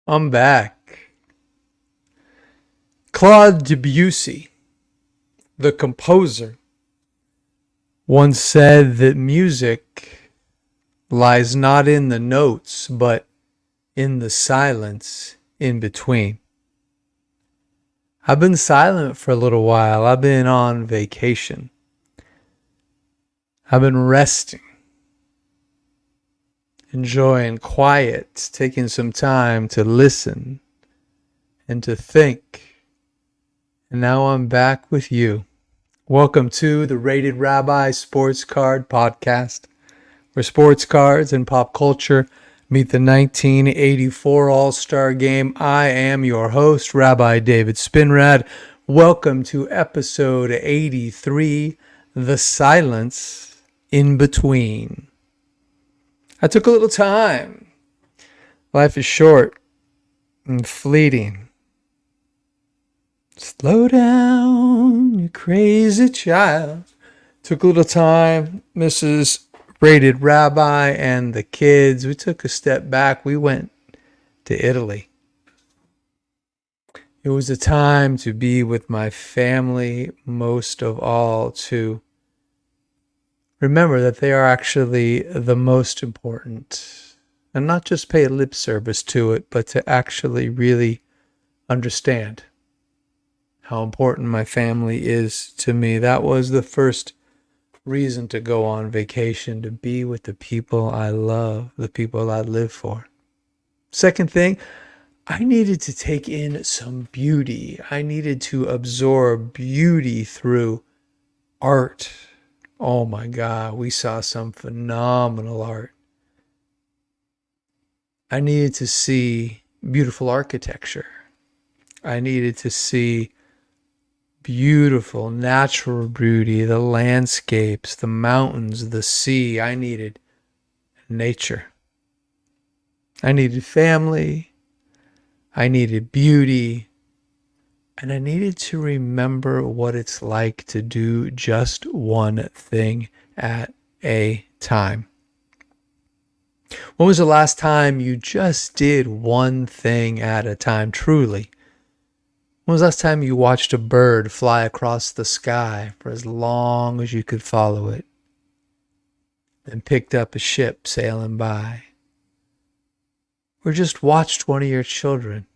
I'm back. Claude Debussy, the composer, once said that music lies not in the notes, but in the silence in between. I've been silent for a little while. I've been on vacation. I've been resting, enjoying quiet, taking some time to listen and to think. And now I'm back with you. Welcome to the Rated Rabbi Sports Card Podcast, where sports cards and pop culture meet the 1984 All-Star Game. I am your host, Rabbi David Spinrad. Welcome to episode 83, The Silence in Between. I took a little time. Life is short and fleeting. Slow down, you crazy child. Took a little time. Mrs. Rated Rabbi and the kids, we took a step back. We went to Italy. It was a time to be with my family, most of all, to remember that they are actually the most important. And not just pay lip service to it, but to actually really understand how important my family is to me. That was the first reason to go on vacation, to be with the people I love, the people I live for. Second thing, I needed to take in some beauty. I needed to absorb beauty through art. Oh my God, we saw some phenomenal art. I needed to see beautiful architecture. I needed to see beautiful natural beauty, the landscapes, the mountains, the sea. I needed nature. I needed family. I needed beauty. And I needed to remember what it's like to do just one thing at a time. When was the last time you just did one thing at a time, truly? When was the last time you watched a bird fly across the sky for as long as you could follow it, then picked up a ship sailing by? Or just watched one of your children,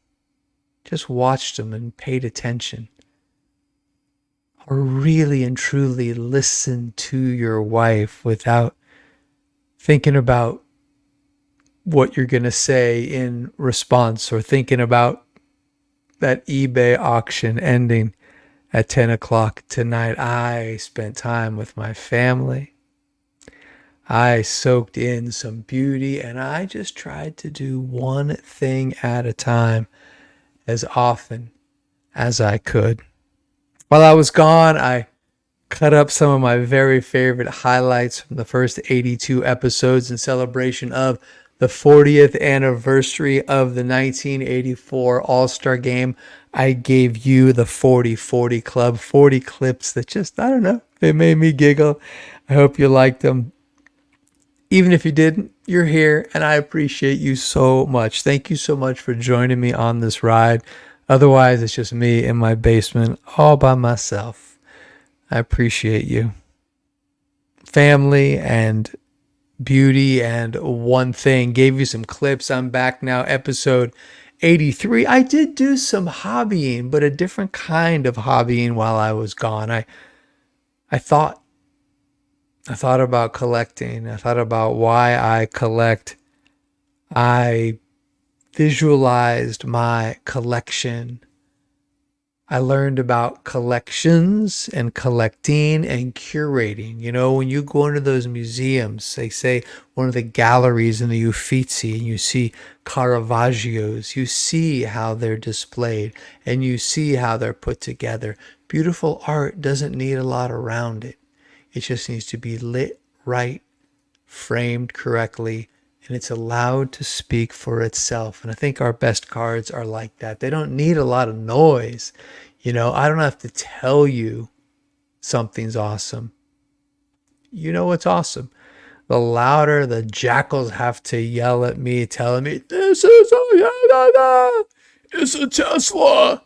just watched them and paid attention? Or really and truly listened to your wife without thinking about what you're going to say in response, or thinking about that eBay auction ending at 10 o'clock tonight? I spent time with my family. I soaked in some beauty, and I just tried to do one thing at a time as often as I could. While I was gone, I cut up some of my very favorite highlights from the first 82 episodes in celebration of the 40th anniversary of the 1984 All-Star Game. I gave you the 40-40 Club, 40 clips that just, I don't know, they made me giggle. I hope you liked them. Even if you didn't, you're here, and I appreciate you so much. Thank you so much for joining me on this ride. Otherwise, it's just me in my basement all by myself. I appreciate you. Family and beauty and one thing. Gave you some clips. I'm back now, episode 83. I did do some hobbying, but a different kind of hobbying while I was gone. I thought about collecting. I thought about why I collect. I visualized my collection. I learned about collections and collecting and curating. You know, when you go into those museums, they say one of the galleries in the Uffizi, and you see Caravaggios, you see how they're displayed and you see how they're put together. Beautiful art doesn't need a lot around it. It just needs to be lit right, framed correctly, and it's allowed to speak for itself. And I think our best cards are like that. They don't need a lot of noise. You know, I don't have to tell you something's awesome. You know what's awesome. the louder the jackals have to yell at me, telling me, "This is it's a Tesla."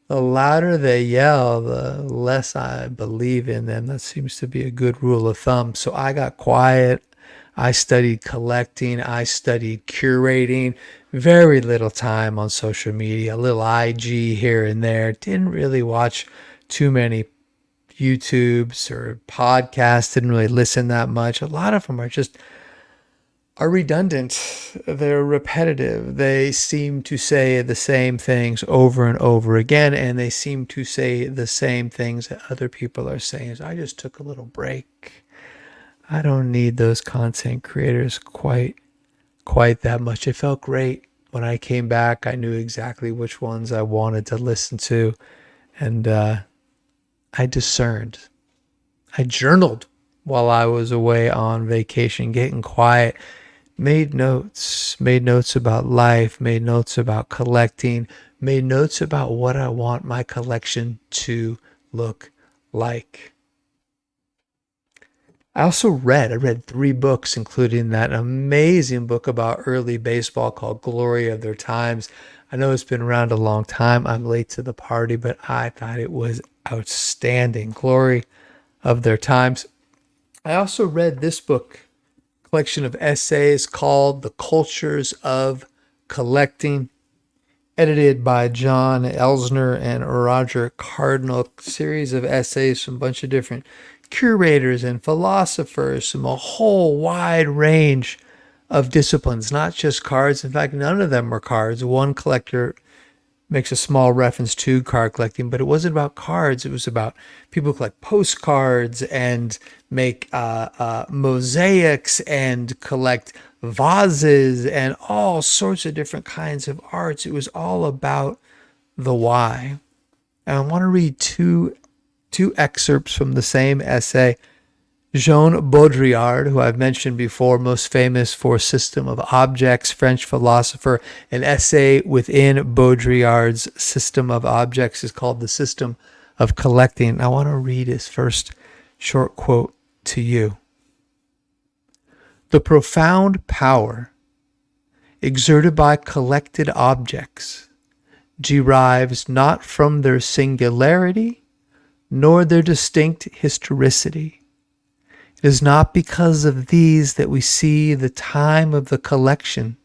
The louder they yell, the less I believe in them. That seems to be a good rule of thumb. So I got quiet. I studied collecting. I studied curating. Very little time on social media, a little IG here and there. Didn't really watch too many YouTubes or podcasts. Didn't really listen that much. A lot of them are redundant. They're repetitive. They seem to say the same things over and over again, and they seem to say the same things that other people are saying. So I just took a little break. I don't need those content creators quite that much. It felt great when I came back. I knew exactly which ones I wanted to listen to, and I discerned. I journaled while I was away on vacation, getting quiet. Made notes about life, made notes about collecting, made notes about what I want my collection to look like. I read 3 books, including that amazing book about early baseball called Glory of Their Times. I know it's been around a long time. I'm late to the party, but I thought it was outstanding. Glory of Their Times. I also read this book, collection of essays called The Cultures of Collecting, edited by John Elsner and Roger Cardinal. Series of essays from a bunch of different curators and philosophers from a whole wide range of disciplines, not just cards. In fact, none of them were cards. One collector makes a small reference to card collecting, but it wasn't about cards. It was about people who collect postcards and make mosaics and collect vases and all sorts of different kinds of arts. It was all about the why. And I want to read two excerpts from the same essay. Jean Baudrillard, who I've mentioned before, most famous for System of Objects, French philosopher. An essay within Baudrillard's System of Objects is called The System of Collecting. I want to read his first short quote to you. The profound power exerted by collected objects derives not from their singularity nor their distinct historicity. It is not because of these that we see the time of the collection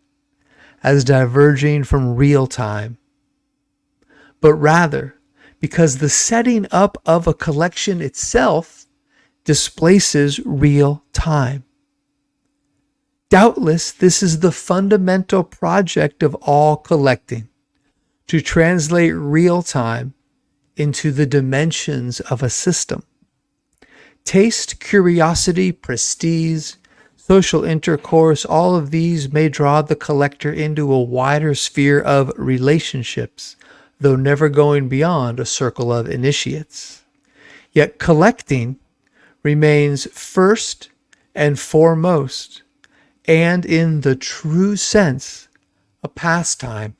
as diverging from real time, but rather because the setting up of a collection itself displaces real time. Doubtless, this is the fundamental project of all collecting, to translate real time into the dimensions of a system. Taste, curiosity, prestige, social intercourse, all of these may draw the collector into a wider sphere of relationships, though never going beyond a circle of initiates. Yet collecting remains first and foremost, and in the true sense, a pastime.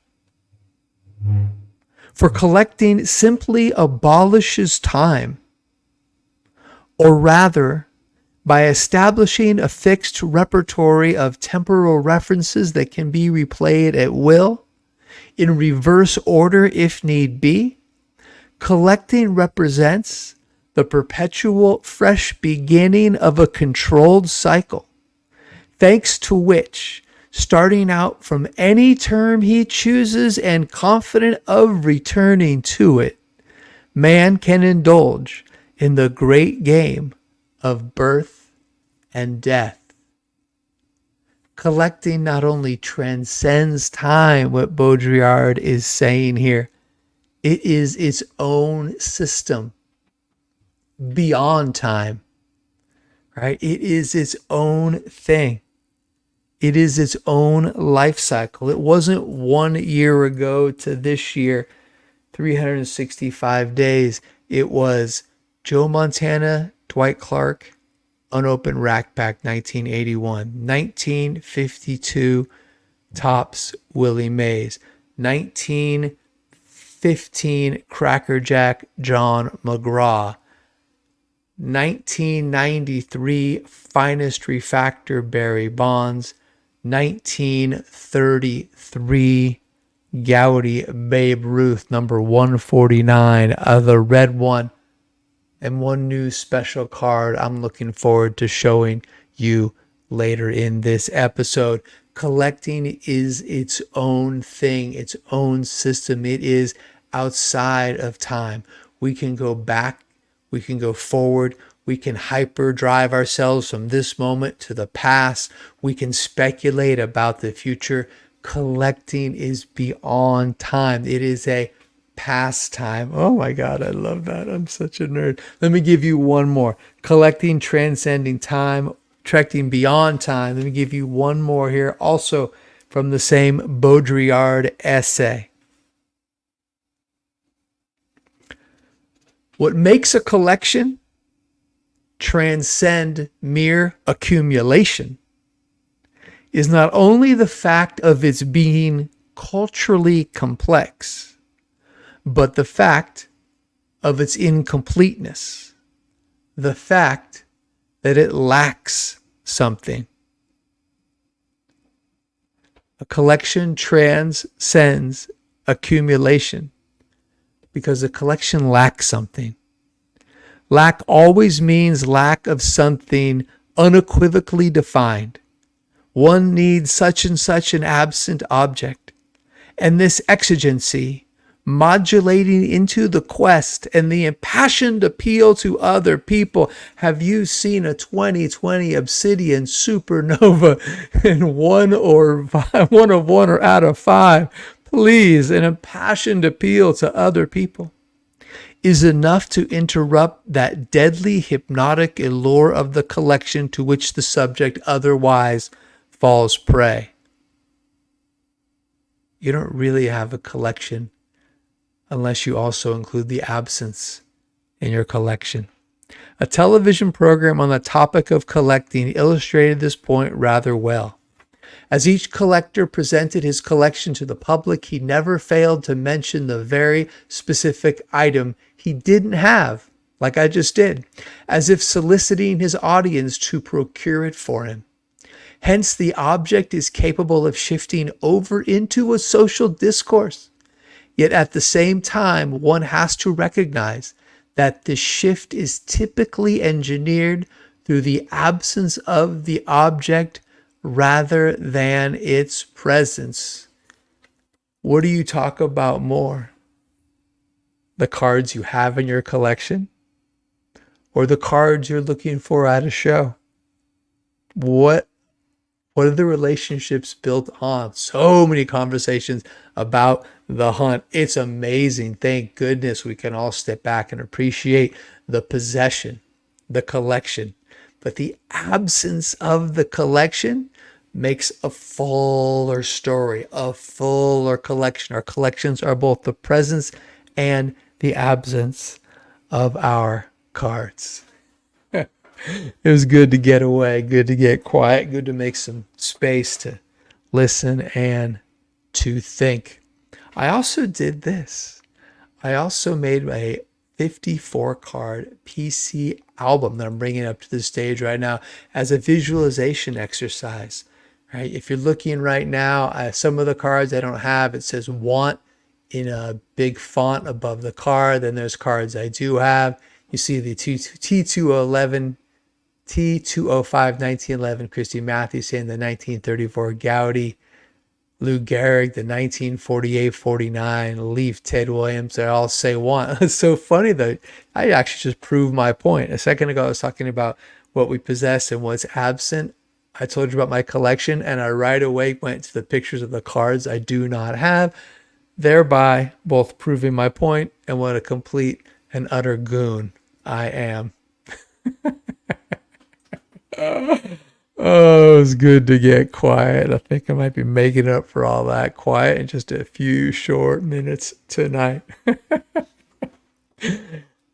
For collecting simply abolishes time, or rather, by establishing a fixed repertory of temporal references that can be replayed at will, in reverse order if need be, collecting represents the perpetual fresh beginning of a controlled cycle, thanks to which, starting out from any term he chooses and confident of returning to it, man can indulge in the great game of birth and death. Collecting not only transcends time, what Baudrillard is saying here, it is its own system beyond time, right? It is its own thing. It is its own life cycle. It wasn't 1 year ago to this year, 365 days. It was Joe Montana, Dwight Clark, unopened rack pack, 1981. 1952, Topps, Willie Mays. 1915, Cracker Jack, John McGraw. 1993 finest refractor Barry Bonds, 1933 Gaudy Babe Ruth, number 149, the red one, and one new special card I'm looking forward to showing you later in this episode. Collecting is its own thing, its own system. It is outside of time. We can go back, we can go forward, we can hyperdrive ourselves from this moment to the past. We can speculate about the future. Collecting is beyond time. It is a pastime. Oh my God, I love that. I'm such a nerd. Let me give you one more. Collecting, transcending time, trekking beyond time. Let me give you one more here, also from the same Baudrillard essay. What makes a collection transcend mere accumulation is not only the fact of its being culturally complex, but the fact of its incompleteness, the fact that it lacks something. A collection transcends accumulation because a collection lacks something. Lack always means lack of something unequivocally defined. One needs such and such an absent object, and this exigency, modulating into the quest and the impassioned appeal to other people. Have you seen a 2020 obsidian supernova in one or out of five? Please, an impassioned appeal to other people is enough to interrupt that deadly hypnotic allure of the collection to which the subject otherwise falls prey. You don't really have a collection unless you also include the absence in your collection. A television program on the topic of collecting illustrated this point rather well. As each collector presented his collection to the public, he never failed to mention the very specific item he didn't have, like I just did, as if soliciting his audience to procure it for him. Hence, the object is capable of shifting over into a social discourse. Yet at the same time, one has to recognize that the shift is typically engineered through the absence of the object rather than its presence. What do you talk about more? The cards you have in your collection or the cards you're looking for at a show? What are the relationships built on? So many conversations about the hunt. It's amazing. Thank goodness we can all step back and appreciate the possession, the collection. But the absence of the collection makes a fuller story, a fuller collection. Our collections are both the presence and the absence of our cards. It was good to get away, good to get quiet, good to make some space to listen and to think. I also did this. I also made a 54 card PC album that I'm bringing up to the stage right now as a visualization exercise. Right? If you're looking right now, some of the cards I don't have, it says want in a big font above the card. Then there's cards I do have. You see the T205 1911 Christy Matthews saying the 1934 Gaudy, Lou Gehrig, the 1948-49 Leaf, Ted Williams. They all say want. It's so funny though. I actually just proved my point. A second ago I was talking about what we possess and what's absent. I told you about my collection, and I right away went to the pictures of the cards I do not have, thereby both proving my point and what a complete and utter goon I am. Oh, it was good to get quiet. I think I might be making up for all that quiet in just a few short minutes tonight.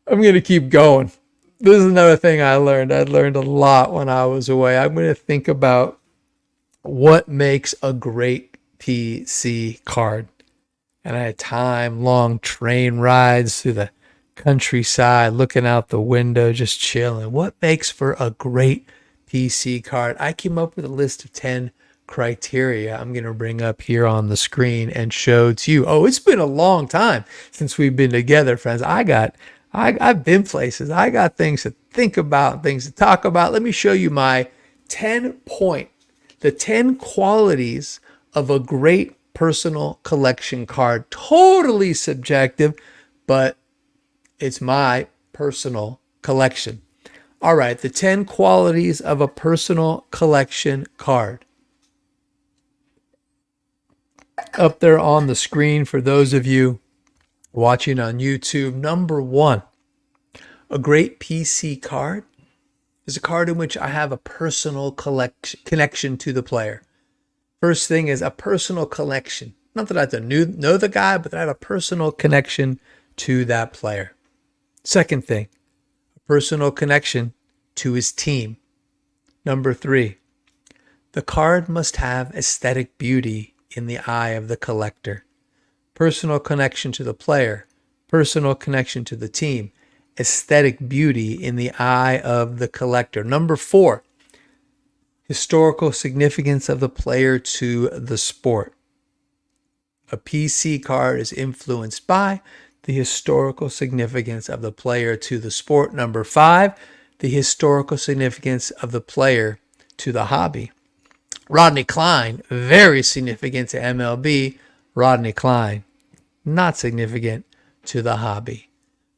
I'm going to keep going. This is another thing I learned. I learned a lot when I was away. I'm going to think about what makes a great PC card. And I had time-long train rides through the countryside, looking out the window, just chilling. What makes for a great PC card? I came up with a list of 10 criteria I'm going to bring up here on the screen and show to you. Oh, it's been a long time since we've been together, friends. I've been places. I got things to think about, things to talk about. Let me show you my the 10 qualities of a great personal collection card. Totally subjective, but it's my personal collection. All right, the 10 qualities of a personal collection card. Up there on the screen for those of you watching on YouTube. Number 1, a great PC card is a card in which I have a personal connection to the player. First thing is a personal connection. Not that I have to know the guy, but that I have a personal connection to that player. Second thing, a personal connection to his team. Number 3, the card must have aesthetic beauty in the eye of the collector. Personal connection to the player, personal connection to the team, aesthetic beauty in the eye of the collector. Number 4, historical significance of the player to the sport. A PC card is influenced by the historical significance of the player to the sport. Number 5, the historical significance of the player to the hobby. Rodney Cline, very significant to MLB. Rodney Cline, not significant to the hobby.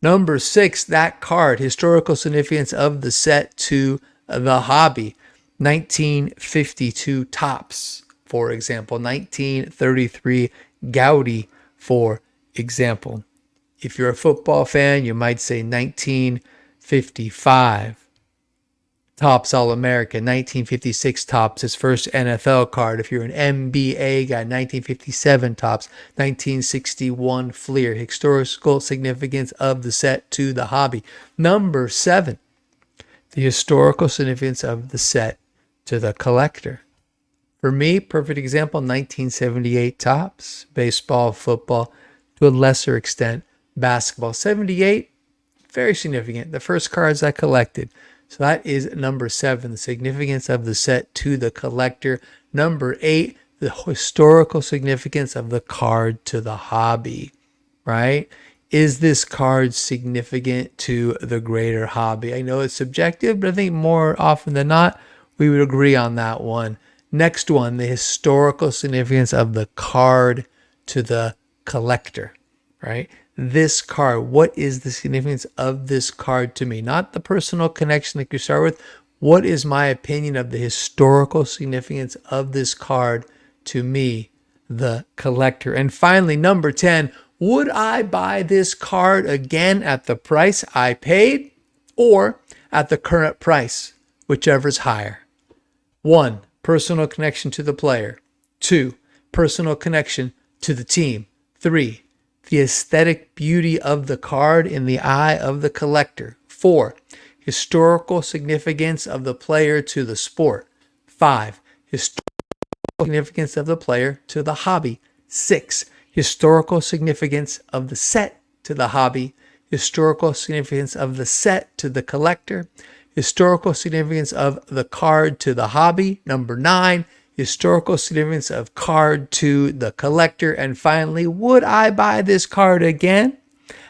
Number 6, that card, historical significance of the set to the hobby. 1952 Topps, for example. 1933 Gaudy, for example. If you're a football fan, you might say 1955 Topps All-American. 1956 Topps, his first NFL card. If you're an NBA guy, 1957 Topps. 1961 Fleer, historical significance of the set to the hobby. Number 7, the historical significance of the set to the collector. For me, perfect example, 1978 Topps, baseball, football, to a lesser extent, basketball. 78, very significant. The first cards I collected. So that is number 7, the significance of the set to the collector. Number 8, the historical significance of the card to the hobby, right? Is this card significant to the greater hobby? I know it's subjective, but I think more often than not, we would agree on that one. Next one, the historical significance of the card to the collector, right? This card, what is the significance of this card to me? Not the personal connection that you start with. What is my opinion of the historical significance of this card to me, the collector? And finally, number 10, would I buy this card again at the price I paid or at the current price, whichever is higher? 1, personal connection to the player. 2, personal connection to the team. 3, the aesthetic beauty of the card in the eye of the collector. 4, historical significance of the player to the sport. 5, historical significance of the player to the hobby. 6, historical significance of the set to the hobby. Historical significance of the set to the collector. Historical significance of the card to the hobby. Number 9, historical significance of card to the collector. And finally, would I buy this card again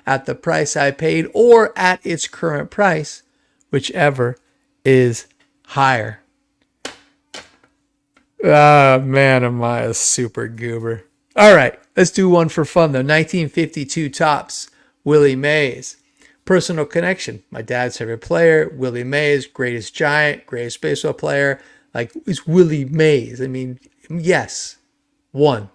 at the price I paid or at its current price, whichever is higher? Ah, man, am I a super goober. All right, let's do one for fun, though. 1952 Topps, Willie Mays. Personal connection. My dad's favorite player, Willie Mays, greatest Giant, greatest baseball player. Like, it's Willie Mays. I mean, yes. 1,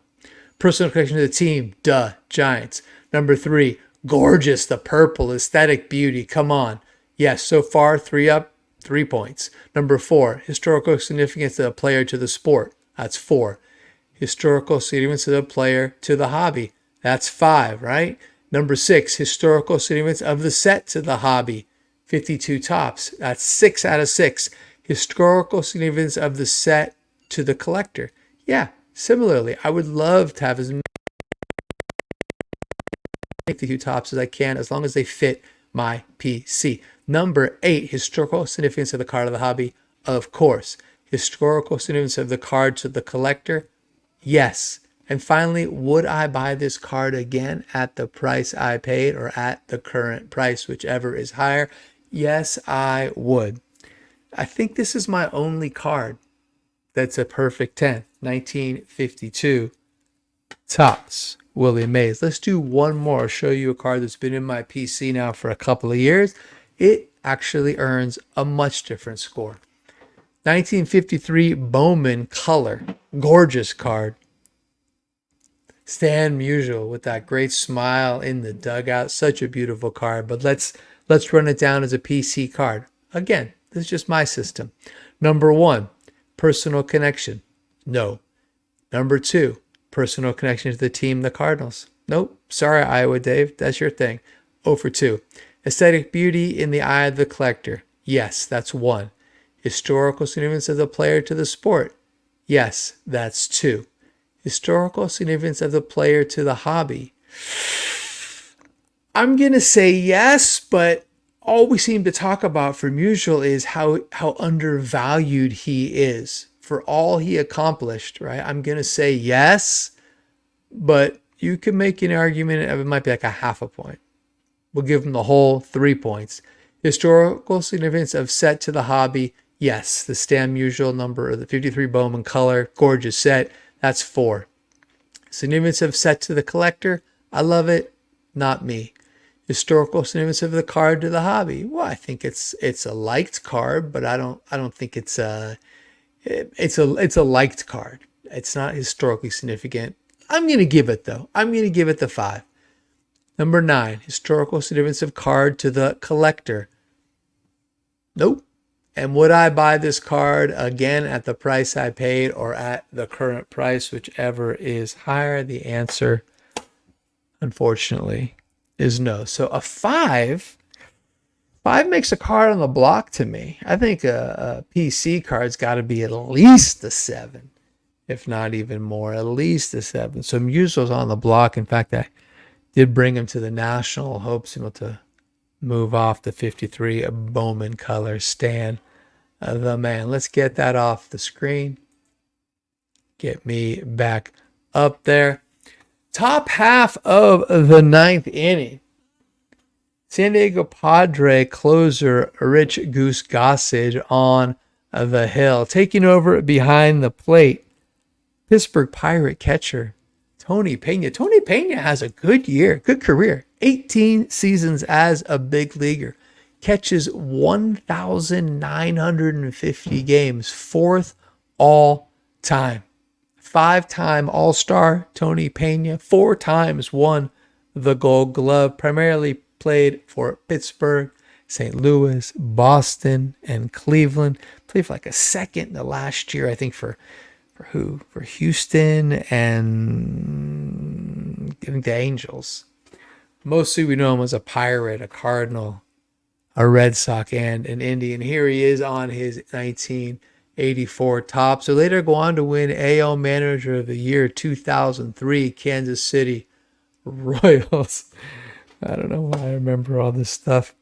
personal connection to the team. Duh, Giants. Number 3, gorgeous, the purple, aesthetic beauty. Come on. Yes, so far, 3 up, 3 points. Number 4, historical significance of the player to the sport. That's 4. Historical significance of the player to the hobby. That's 5, right? Number 6, historical significance of the set to the hobby. 52 Topps. That's 6 out of 6. Historical significance of the set to the collector. Yeah, similarly, I would love to have as many 52 Topps as I can, as long as they fit my PC. Number 8, historical significance of the card of the hobby. Of course. Historical significance of the card to the collector. Yes. And finally, would I buy this card again at the price I paid or at the current price, whichever is higher? Yes, I would. I think this is my only card that's a perfect 10. 1952 Topps Willie Mays. Let's do one more. Show you a card that's been in my PC now for a couple of years. It actually earns a much different score. 1953 Bowman Color. Gorgeous card. Stan Musial with that great smile in the dugout. Such a beautiful card. But let's run it down as a PC card. Again, this is just my system. Number 1, personal connection. No. Number 2, personal connection to the team, the Cardinals. Nope. Sorry, Iowa Dave. That's your thing. 0 for 2. Aesthetic beauty in the eye of the collector. Yes, that's 1. Historical significance of the player to the sport. Yes, that's 2. Historical significance of the player to the hobby. I'm going to say yes, but all we seem to talk about for Musial is how undervalued he is for all he accomplished, right? I'm going to say yes, but you can make an argument it might be like a half a point. We'll give him the whole 3 points. Historical significance of set to the hobby. Yes, the Stan Musial number, the 53 Bowman Color, gorgeous set. That's 4. Significance of set to the collector. I love it. Not me. Historical significance of the card to the hobby. Well, I think it's a liked card, but I don't think it's a liked card. It's not historically significant. I'm gonna give it though. I'm gonna give it the 5. Number 9, historical significance of card to the collector. Nope. And would I buy this card again at the price I paid or at the current price, whichever is higher? The answer, unfortunately, is no. So a 5 makes a card on the block to me. I think a PC card's got to be at least a 7, if not even more, at least a 7. So Musial's on the block. In fact, I did bring him to the National, hopes able to move off the 53 Bowman Color. Stan the man. Let's get that off the screen. Get me back up there. Top half of the 9th inning. San Diego Padre closer Rich Goose Gossage on the hill. Taking over behind the plate, Pittsburgh Pirate catcher Tony Pena. Tony Pena has a good year, good career. 18 seasons as a big leaguer. Catches 1,950 games. 4th all time. 5-time All-Star Tony Pena. 4 times won the Gold Glove. Primarily played for Pittsburgh, St. Louis, Boston, and Cleveland. Played for like a second the last year, I think, for who? For Houston and I think the Angels. Mostly we know him as a Pirate, a Cardinal, a Red Sox, and an Indian. Here he is on his 1984 top. So later go on to win AL Manager of the Year 2003, Kansas City Royals. I don't know why I remember all this stuff.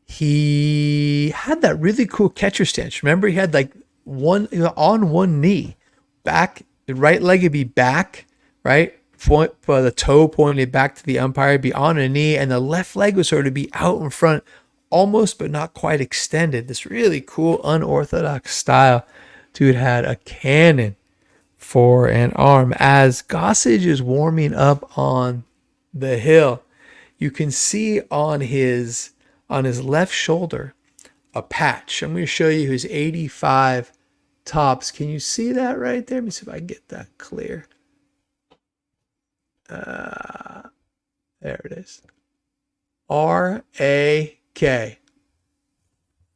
He had that really cool catcher stance. Remember, he had like on one knee, back, the right leg would be back, right? The toe pointed back to the umpire, be on a knee, and the left leg would sort of be out in front, almost but not quite extended. This really cool, unorthodox style. Dude had a cannon for an arm. As Gossage is warming up on the hill, you can see on his left shoulder a patch. I'm going to show you his 85 tops. Can you see that right there? Let me see if I can get that clear. There it is. R-A-K. I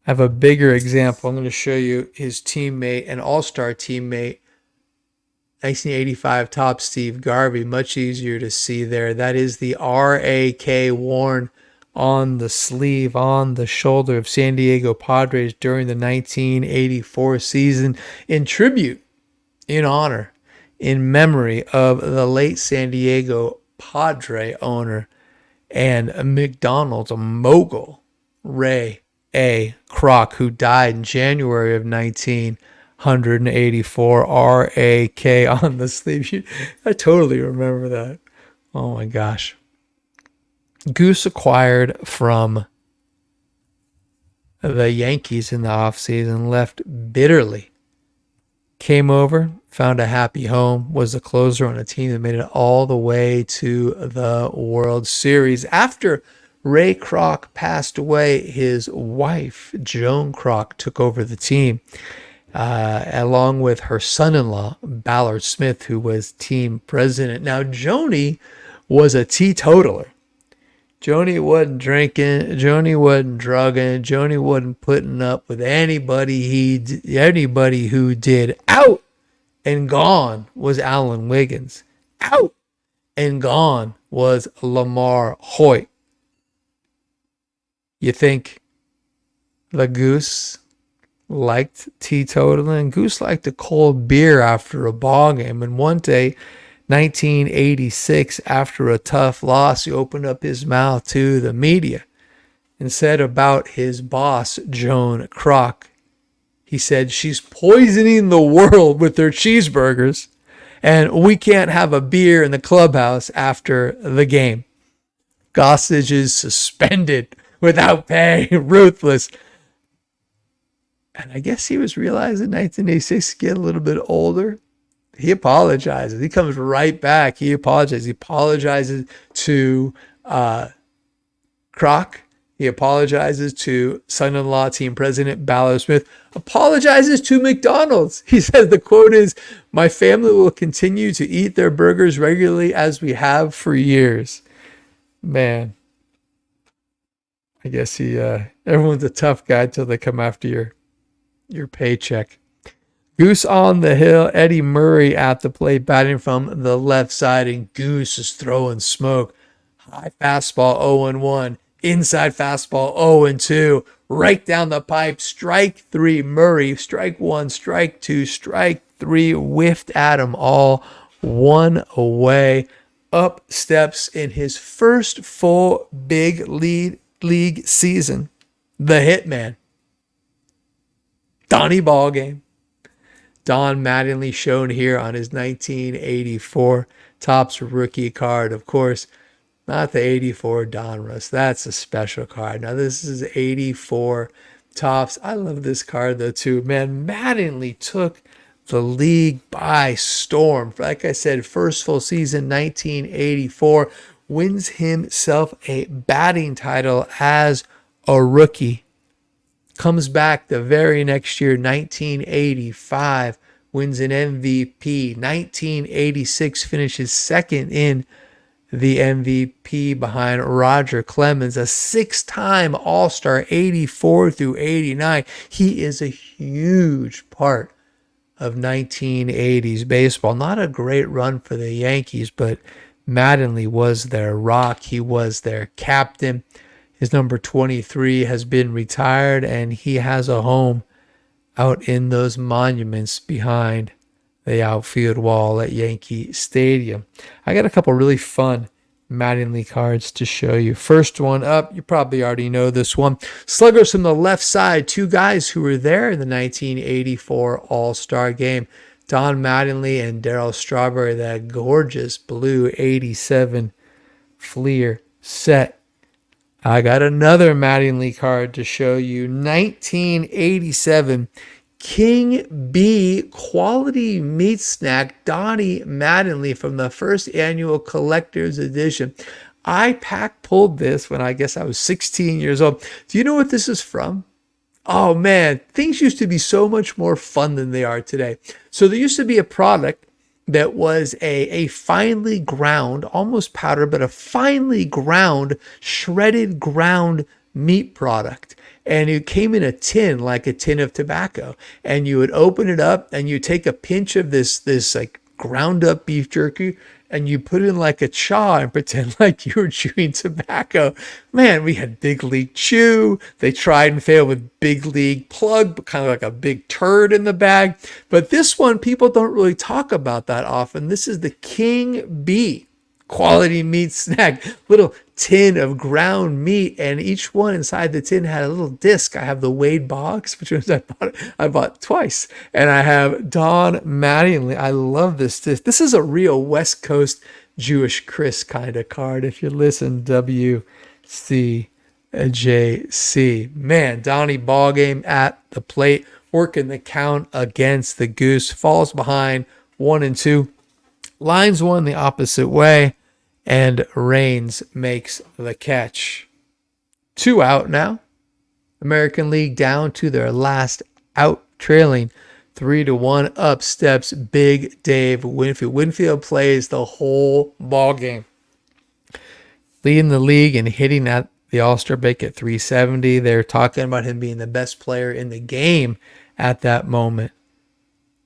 have a bigger example. I'm going to show you his teammate, an all-star teammate, 1985 top Steve Garvey. Much easier to see there. That is the R-A-K worn on the sleeve, on the shoulder of San Diego Padres during the 1984 season in tribute, in honor, in memory of the late San Diego Padre owner and McDonald's mogul Ray A. Kroc, who died in January of 1984, R-A-K on the sleeve. I totally remember that. Oh my gosh. Goose acquired from the Yankees in the offseason, left bitterly. Came over, found a happy home, was a closer on a team that made it all the way to the World Series. After Ray Kroc passed away, his wife, Joan Kroc, took over the team, along with her son-in-law, Ballard Smith, who was team president. Now, Joni was a teetotaler. Joni wasn't drinking. Joni wasn't drugging. Joni wasn't putting up with anybody who did. Out and gone was Alan Wiggins. Out and gone was Lamar Hoyt. You think the Goose liked teetotaling? Goose liked a cold beer after a ball game. And one day, 1986, after a tough loss, he opened up his mouth to the media and said about his boss, Joan Kroc. He said, she's poisoning the world with her cheeseburgers, and we can't have a beer in the clubhouse after the game. Gossage is suspended without pay, ruthless. And I guess he was realizing 1986 get a little bit older. He apologizes. He comes right back. He apologizes. He apologizes to Kroc. He apologizes to son-in-law team president Ballard Smith. Apologizes to McDonald's. He says the quote is, "My family will continue to eat their burgers regularly as we have for years." Man, I guess everyone's a tough guy till they come after your paycheck. Goose on the hill, Eddie Murray at the plate, batting from the left side, and Goose is throwing smoke. High fastball 0-1, inside fastball 0-2, right down the pipe, strike three, Murray, strike one, strike two, strike three, whiffed at him all, one away. Up steps in his first full big league season, the Hitman, Donnie Ballgame. Don Mattingly shown here on his 1984 Topps rookie card. Of course, not the 84 Donruss. That's a special card. Now, this is 84 Topps. I love this card, though, too. Man, Mattingly took the league by storm. Like I said, first full season, 1984. Wins himself a batting title as a rookie. Comes back the very next year, 1985, wins an MVP. 1986 finishes second in the MVP behind Roger Clemens, a six-time All-Star, 84 through 89. He is a huge part of 1980s baseball. Not a great run for the Yankees, but Mattingly was their rock. He was their captain. His number 23 has been retired, and he has a home out in those monuments behind the outfield wall at Yankee Stadium. I got a couple really fun Mattingly cards to show you. First one up, you probably already know this one. Sluggers from the left side, two guys who were there in the 1984 All-Star Game. Don Mattingly and Darryl Strawberry, that gorgeous blue 87 Fleer set. I got another Mattingly card to show you. 1987 King B Quality Meat Snack, Donnie Mattingly from the first annual collector's edition. I pulled this when I guess I was 16 years old. Do you know what this is from? Oh man, things used to be so much more fun than they are today. So there used to be a product that was a finely ground, almost powder, but a finely ground, shredded ground meat product. And it came in a tin, like a tin of tobacco. And you would open it up and you take a pinch of this like ground up beef jerky and you put it in like a chaw and pretend like you were chewing tobacco. Man, we had Big League Chew. They tried and failed with Big League Plug, but kind of like a big turd in the bag. But this one, people don't really talk about that often. This is the King B quality meat snack, little tin of ground meat, and each one inside the tin had a little disc. I have the Wade Boggs, which was I bought twice, and I have Don Mattingly. I love this disc. This is a real West Coast Jewish Chris kind of card. If you listen, WCJC, man, Donnie ball game at the plate, working the count against the Goose, falls behind 1-2. Lines one the opposite way, and Reigns makes the catch. 2 out now. American League down to their last out, trailing 3-1. Up steps Big Dave Winfield. Winfield plays the whole ball game, leading the league and hitting at the All-Star break at 370. They're talking about him being the best player in the game at that moment.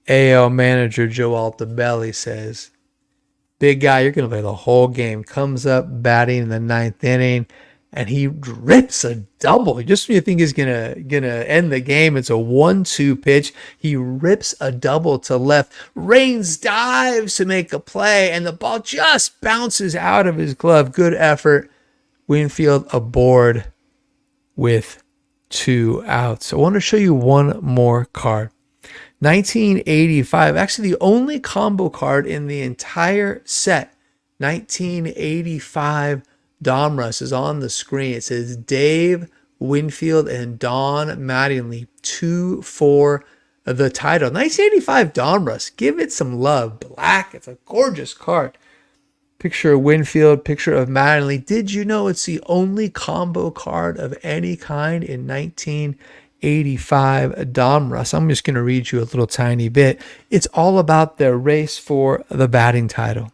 AL manager Joe Altobelli says, "Big guy, you're going to play the whole game." Comes up batting in the 9th inning, and he rips a double. Just when you think he's gonna end the game, it's a 1-2 pitch. He rips a double to left. Reigns dives to make a play, and the ball just bounces out of his glove. Good effort. Winfield aboard with 2 outs. I want to show you one more card. 1985, actually the only combo card in the entire set. 1985 Donruss is on the screen. It says Dave Winfield and Don Mattingly, 2 for the title. 1985 Donruss, give it some love. Black, it's a gorgeous card. Picture of Winfield, picture of Mattingly. Did you know it's the only combo card of any kind in 1985 Donruss? I'm just going to read you a little tiny bit. It's all about their race for the batting title.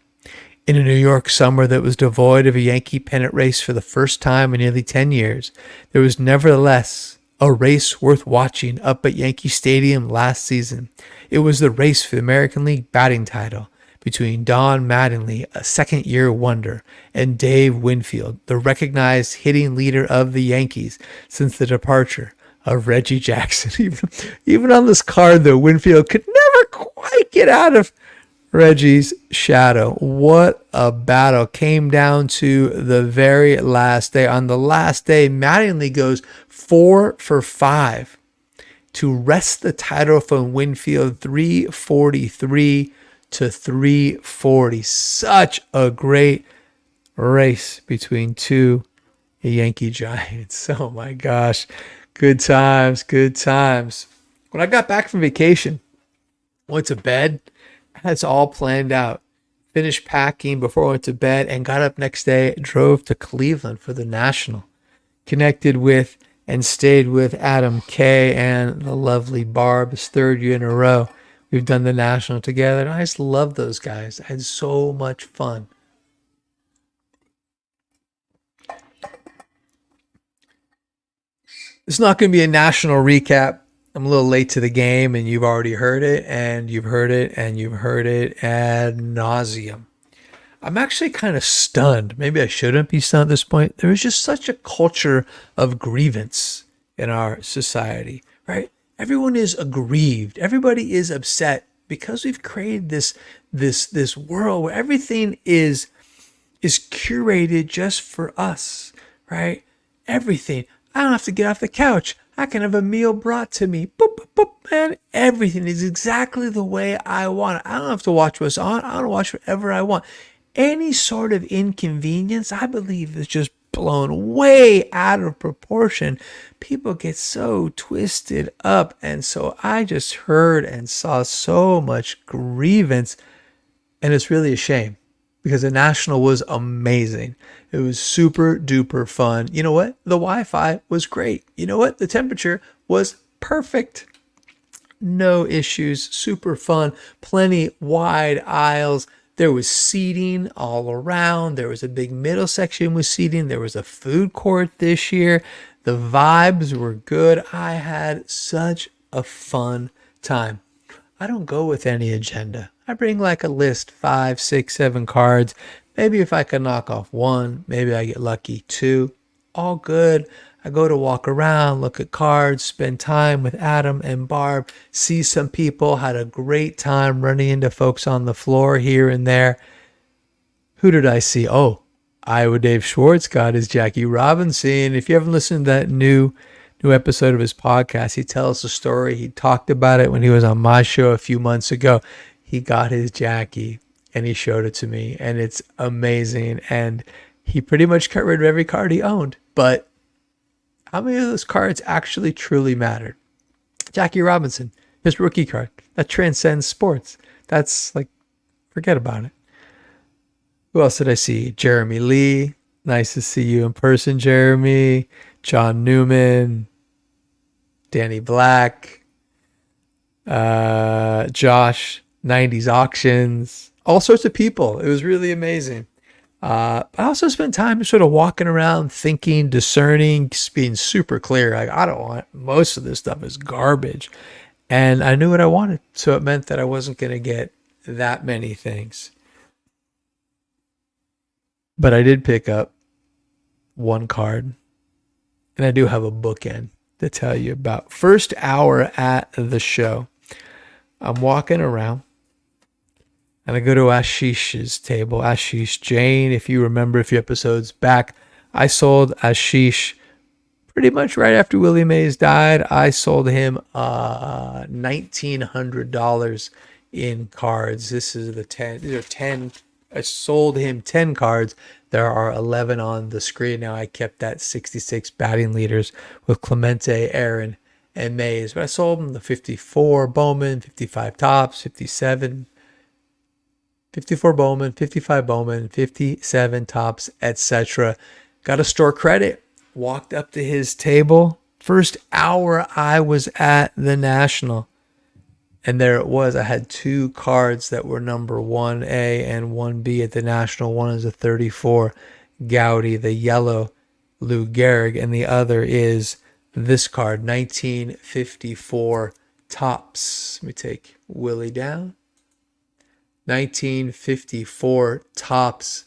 In a New York summer that was devoid of a Yankee pennant race for the first time in nearly 10 years, there was nevertheless a race worth watching up at Yankee Stadium last season. It was the race for the American League batting title between Don Mattingly, a second-year wonder, and Dave Winfield, the recognized hitting leader of the Yankees since the departure of Reggie Jackson. Even on this card, though, Winfield could never quite get out of Reggie's shadow. What a battle. Came down to the very last day. On the last day, Mattingly goes 4 for 5 to wrest the title from Winfield, 343 to 340. Such a great race between two Yankee giants. Oh my gosh. Good times, good times. When I got back from vacation, went to bed, it's all planned out. Finished packing before I went to bed and got up next day, drove to Cleveland for the National. Connected with and stayed with Adam Kay and the lovely Barb. It's 3rd year in a row we've done the National together. And I just love those guys. I had so much fun. It's not going to be a national recap. I'm a little late to the game, and you've already heard it, and you've heard it, and you've heard it ad nauseum. I'm actually kind of stunned. Maybe I shouldn't be stunned at this point. There is just such a culture of grievance in our society, right? Everyone is aggrieved. Everybody is upset because we've created this world where everything is curated just for us, right? Everything. I don't have to get off the couch. I can have a meal brought to me. Boop, boop, boop, man. Everything is exactly the way I want it. I don't have to watch what's on. I don't watch whatever I want. Any sort of inconvenience, I believe, is just blown way out of proportion. People get so twisted up. And so I just heard and saw so much grievance. And it's really a shame because the National was amazing. It was super duper fun. You know what? The Wi-Fi was great. You know what? The temperature was perfect. No issues. Super fun. Plenty wide aisles. There was seating all around. There was a big middle section with seating. There was a food court this year. The vibes were good. I had such a fun time. I don't go with any agenda. I bring like a list, 5, 6, 7 cards. Maybe if I can knock off 1, maybe I get lucky 2. All good. I go to walk around, look at cards, spend time with Adam and Barb, see some people, had a great time running into folks on the floor here and there. Who did I see? Oh, Iowa Dave Schwartz got his Jackie Robinson. If you haven't listened to that new episode of his podcast, he tells the story. He talked about it when he was on my show a few months ago. He got his Jackie and he showed it to me, and it's amazing. And he pretty much got rid of every card he owned. But how many of those cards actually truly mattered? Jackie Robinson, his rookie card, that transcends sports. That's like, forget about it. Who else did I see? Jeremy Lee. Nice to see you in person, Jeremy. John Newman. Danny Black. Josh. 90s Auctions. All sorts of people. It was really amazing. I also spent time sort of walking around, thinking, discerning, being super clear. Like, I don't want, most of this stuff is garbage. And I knew what I wanted. So it meant that I wasn't going to get that many things. But I did pick up one card. And I do have a bookend to tell you about. First hour at the show, I'm walking around. And I go to Ashish's table. Ashish Jain, if you remember a few episodes back, I sold Ashish pretty much right after Willie Mays died. I sold him $1,900 in cards. This is the 10. These are 10. I sold him 10 cards. There are 11 on the screen now. I kept that 66 batting leaders with Clemente, Aaron, and Mays. But I sold him the 54 Bowman, 55 Tops, 57 54 Bowman, 55 Bowman, 57 Tops, etc. Got a store credit. Walked up to his table. First hour I was at the National. And there it was. I had two cards that were number 1A and 1B at the National. One is a 34 Gowdy, the yellow Lou Gehrig. And the other is this card, 1954 Tops. Let me take Willie down. 1954 Tops,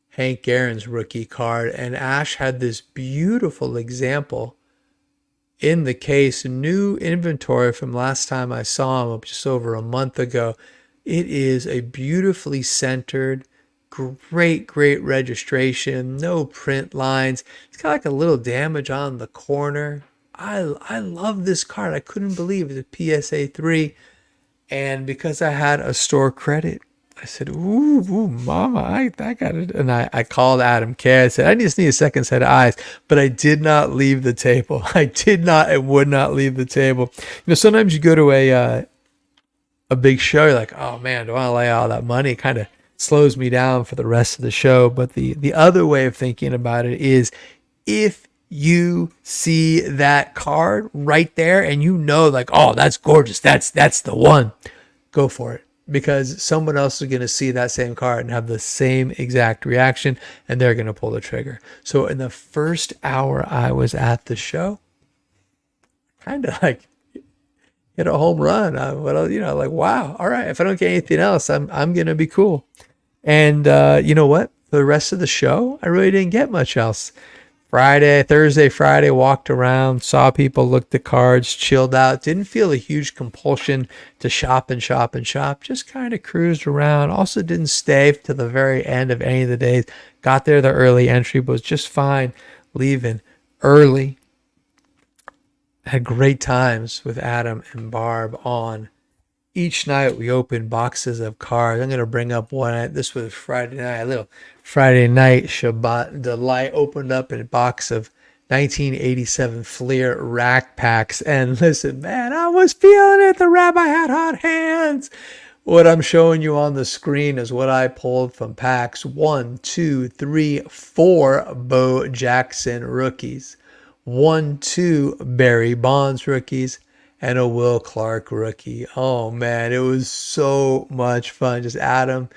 Hank Aaron's rookie card. And Ash had this beautiful example in the case, new inventory from last time I saw him just over a month ago. It is a beautifully centered, great registration, no print lines. It's got like a little damage on the corner. I love this card. I couldn't believe it's a PSA 3. And because I had a store credit, I said, ooh, mama, I got it. And I called Adam K. I said, I just need a second set of eyes. But I did not leave the table. I would not leave the table. You know, sometimes you go to a big show, you're like, oh man, do I want to lay all that money? It kind of slows me down for the rest of the show. But the other way of thinking about it is, if you see that card right there and you know, like, oh, that's gorgeous, that's the one, go for it, because someone else is going to see that same card and have the same exact reaction, and they're going to pull the trigger. So in the first hour I was at the show, kind of like hit a home run. Like, wow, all right, if I don't get anything else, I'm going to be cool. And you know what, for the rest of the show, I really didn't get much else. Thursday, Friday, walked around, saw people, looked at cards, chilled out. Didn't feel a huge compulsion to shop. Just kind of cruised around. Also didn't stay to the very end of any of the days. Got there the early entry, but was just fine leaving early. Had great times with Adam and Barb on. Each night we opened boxes of cards. I'm going to bring up one. This was Friday night, a little Friday night Shabbat delight. Opened up a box of 1987 Fleer rack packs. And listen, man, I was feeling it. The rabbi had hot hands. What I'm showing you on the screen is what I pulled from packs 1, 2, 3, 4 Bo Jackson rookies, 1, 2 Barry Bonds rookies, and a Will Clark rookie. Oh man, it was so much fun. Just Adam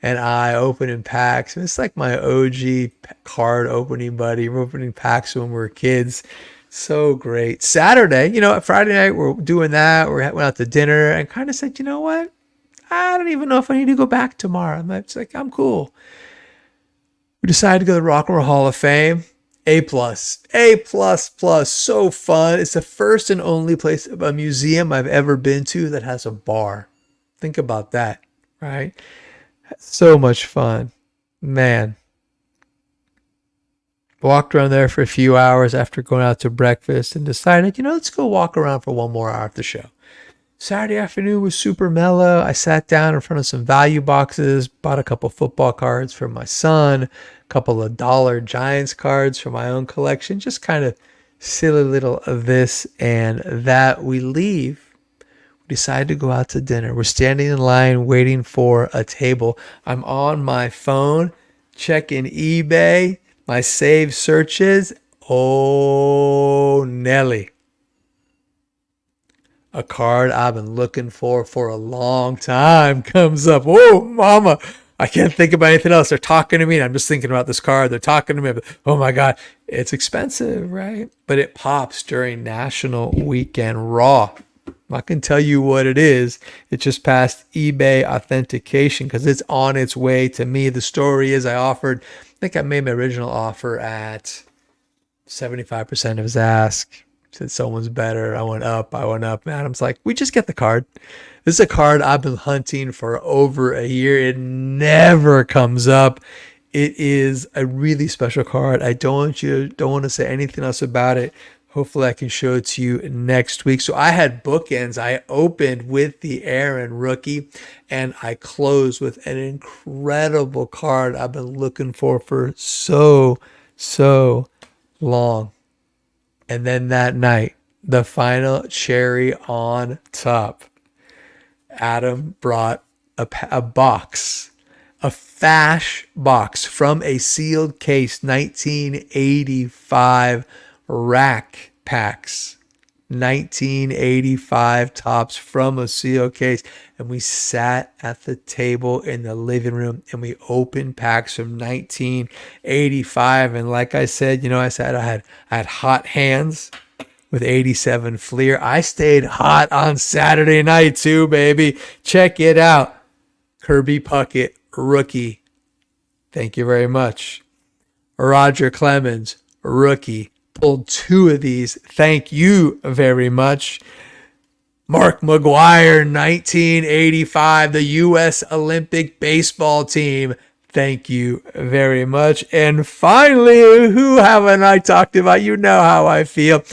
and I opening packs. It's like my OG card opening buddy. We're opening packs when we were kids. So great. Saturday, Friday night, we're doing that. We went out to dinner and kind of said, you know what? I don't even know if I need to go back tomorrow. I'm cool. We decided to go to the Rock and Roll Hall of Fame. A+, so fun. It's the first and only a museum I've ever been to that has a bar. Think about that, right? So much fun. Man, walked around there for a few hours after going out to breakfast and decided, let's go walk around for one more hour after the show. Saturday afternoon was super mellow. I sat down in front of some value boxes, bought a couple football cards for my son, a couple of dollar Giants cards for my own collection, just kind of silly little of this and that. We leave. We decide to go out to dinner. We're standing in line waiting for a table. I'm on my phone, checking eBay, my saved searches. Oh, Nelly. A card I've been looking for a long time comes up. Oh, mama, I can't think about anything else. They're talking to me, and I'm just thinking about this card. They're talking to me. Oh, my God. It's expensive, right? But it pops during National Weekend Raw. I can tell you what it is. It just passed eBay authentication because it's on its way to me. The story is I think I made my original offer at 75% of his ask. Said someone's better. I went up. Adam's like, we just get the card. This is a card I've been hunting for over a year. It never comes up. It is a really special card. I don't want to say anything else about it. Hopefully I can show it to you next week. So I had bookends. I opened with the Aaron rookie and I closed with an incredible card I've been looking for so long. And then that night, the final cherry on top, Adam brought a box, a Fash box from a sealed case, 1985 rack packs, 1985 tops from a sealed case. And we sat at the table in the living room and we opened packs from 1985. And like I said, I had hot hands with 87 Fleer. I stayed hot on Saturday night too, baby. Check it out. Kirby Puckett, rookie. Thank you very much. Roger Clemens, rookie. Pulled two of these. Thank you very much. Mark McGuire, 1985, the U.S. Olympic baseball team. Thank you very much. And finally, who haven't I talked about? You know how I feel.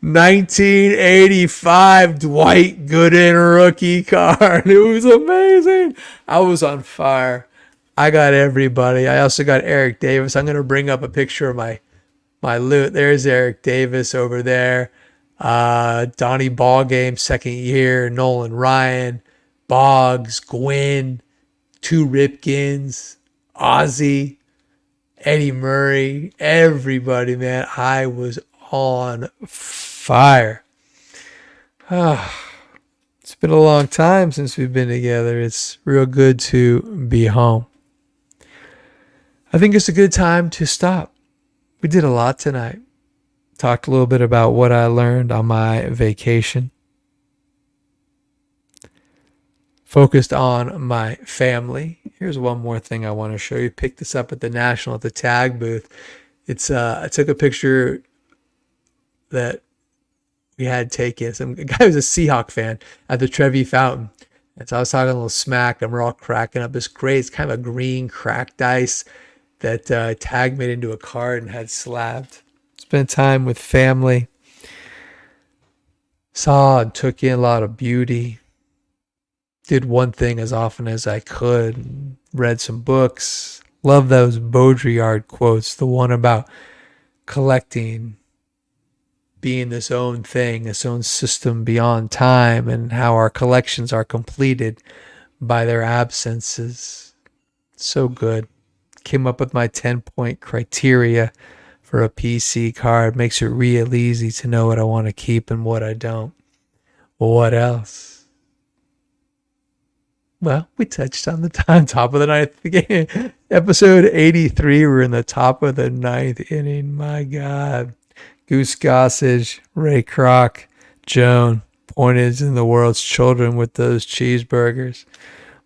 1985 Dwight Gooden rookie card. It was amazing. I was on fire. I got everybody. I also got Eric Davis. I'm going to bring up a picture of my loot. There's Eric Davis over there. Donnie Ballgame, second year. Nolan Ryan, Boggs, Gwynn, two Ripkins, Ozzy, Eddie Murray, everybody, man. I was on fire. It's been a long time since we've been together. It's real good to be home. I think it's a good time to stop. We did a lot tonight. Talked a little bit about what I learned on my vacation. Focused on my family. Here's one more thing I want to show you. Picked this up at the National at the tag booth. It's I took a picture that we had taken. Some guy was a Seahawk fan at the Trevi Fountain. And so I was talking a little smack and we're all cracking up. It's great. It's kind of a green cracked ice that Tag made into a card and had slabbed. Spent time with family. Saw and took in a lot of beauty. Did one thing as often as I could. Read some books. Love those Baudrillard quotes. The one about collecting, being this own thing, this own system beyond time, and how our collections are completed by their absences. So good. Came up with my 10-point criteria for a PC card. Makes it real easy to know what I want to keep and what I don't. Well, what else? Well, we touched on the top of the ninth game. Episode 83, we're in the top of the ninth inning. My God. Goose Gossage, Ray Kroc, Joan, pointed in the world's children with those cheeseburgers.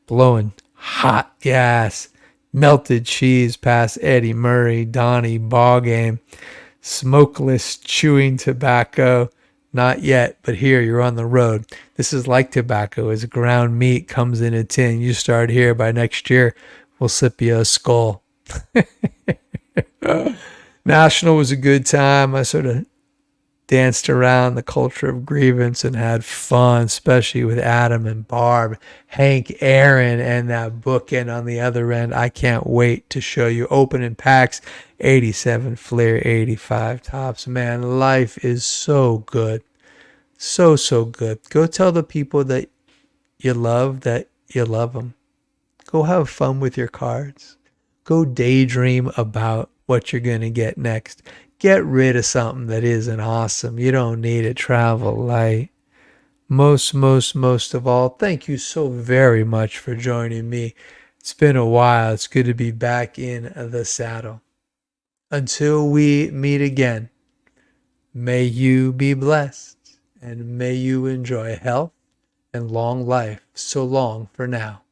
Blowing hot gas. Melted cheese past Eddie Murray, Donnie Ballgame, smokeless chewing tobacco. Not yet, but here you're on the road. This is like tobacco. As ground meat comes in a tin, you start here. By next year, we'll slip you a skull. National was a good time. I sort of danced around the culture of grievance and had fun, especially with Adam and Barb, Hank, Aaron, and that bookend on the other end. I can't wait to show you opening packs, 87 Fleer, 85 tops. Man, life is so good. So, so good. Go tell the people that you love them. Go have fun with your cards. Go daydream about what you're going to get next. Get rid of something that isn't awesome. You don't need it. Travel light. Most of all, thank you so very much for joining me. It's been a while. It's good to be back in the saddle. Until we meet again, may you be blessed and may you enjoy health and long life. So long for now.